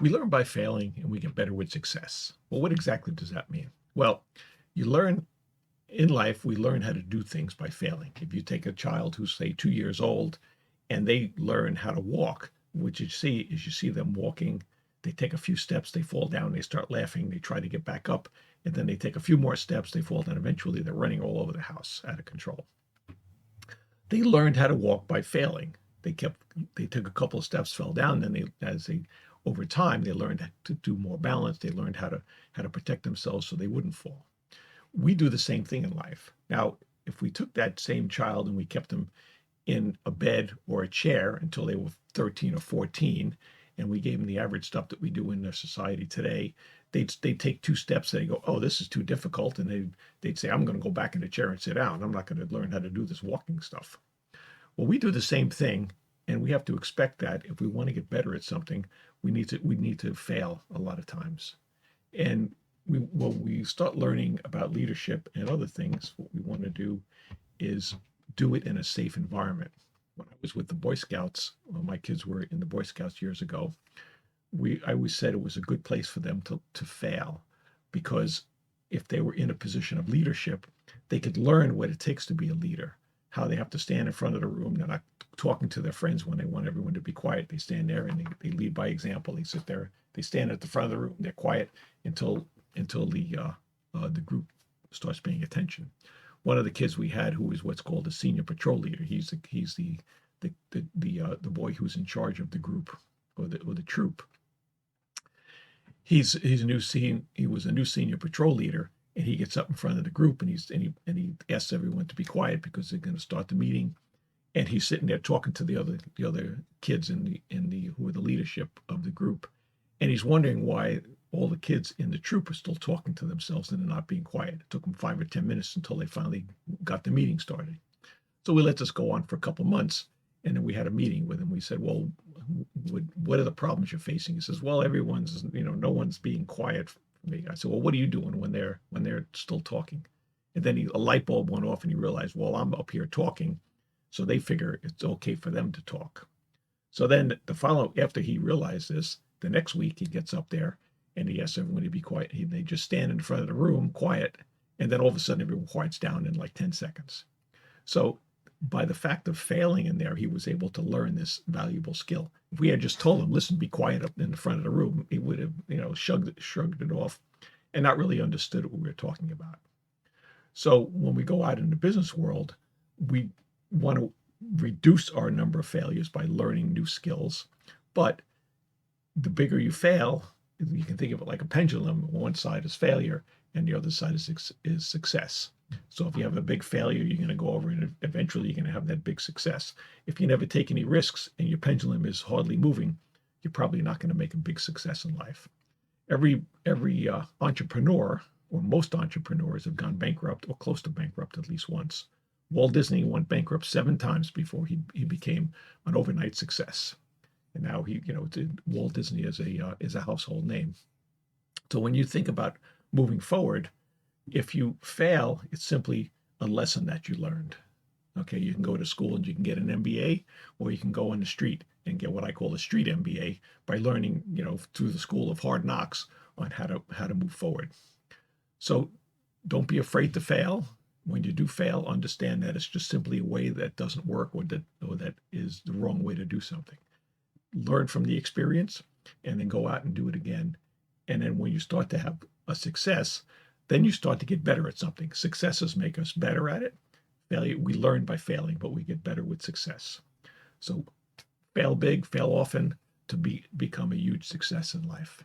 We learn by failing and we get better with success. Well, what exactly does that mean? Well, you learn in life, we learn how to do things by failing. If you take a child who's, say, 2 years old and they learn how to walk, what you see is you see them walking, they take a few steps, they fall down, they start laughing, they try to get back up, and then they take a few more steps, they fall down. Eventually, they're running all over the house out of control. They learned how to walk by failing. They took a couple of steps, fell down, then over time they learned to do more balance. They learned how to protect themselves so they wouldn't fall. We do the same thing in life. Now, if we took that same child and we kept them in a bed or a chair until they were 13 or 14, and we gave them the average stuff that we do in their society today, they'd take two steps and they go, oh, this is too difficult. And they'd say, I'm going to go back in the chair and sit down. I'm not going to learn how to do this walking stuff. Well, we do the same thing, and we have to expect that if we want to get better at something, we need to fail a lot of times. And when we start learning about leadership and other things, what we want to do is do it in a safe environment. When I was with the Boy Scouts, well, my kids were in the Boy Scouts years ago. I always said it was a good place for them to fail, because if they were in a position of leadership, they could learn what it takes to be a leader, how they have to stand in front of the room. They're not talking to their friends when they want everyone to be quiet. They stand there and they lead by example. They sit there, they stand at the front of the room, they're quiet until the group starts paying attention. One of the kids we had, who was what's called a senior patrol leader, he's the boy who's in charge of the group or the troop. He was a new senior patrol leader, and he gets up in front of the group and he asks everyone to be quiet because they're going to start the meeting. And he's sitting there talking to the other kids who are the leadership of the group, and he's wondering why all the kids in the troop are still talking to themselves and they're not being quiet. It took them 5 or 10 minutes until they finally got the meeting started. So we let this go on for a couple months, and then we had a meeting with him. We said, "Well, what are the problems you're facing?" He says, "Well, everyone's, no one's being quiet for me." I said, "Well, what are you doing when they're still talking?" And then a light bulb went off, and he realized, "Well, I'm up here talking, so they figure it's okay for them to talk." So then after he realized this, the next week he gets up there and he asks everyone to be quiet. They just stand in front of the room quiet, and then all of a sudden everyone quiets down in like 10 seconds. So by the fact of failing in there, he was able to learn this valuable skill. If we had just told him, listen, be quiet up in the front of the room, he would have, shrugged it off and not really understood what we were talking about. So when we go out in the business world, we want to reduce our number of failures by learning new skills. But the bigger you fail, you can think of it like a pendulum. One side is failure and the other side is success. So if you have a big failure, you're going to go over and eventually you're going to have that big success. If you never take any risks and your pendulum is hardly moving, you're probably not going to make a big success in life. Every entrepreneur, or most entrepreneurs, have gone bankrupt or close to bankrupt at least once. Walt Disney went bankrupt 7 times before he became an overnight success. And now Walt Disney is a household name. So when you think about moving forward, if you fail, it's simply a lesson that you learned. Okay, you can go to school and you can get an MBA, or you can go on the street and get what I call a street MBA by learning, through the school of hard knocks on how to move forward. So don't be afraid to fail. When you do fail, understand that it's just simply a way that doesn't work, or that is the wrong way to do something. Learn from the experience and then go out and do it again. And then when you start to have a success, then you start to get better at something. Successes make us better at it. Failure, we learn by failing, but we get better with success. So fail big, fail often to become a huge success in life.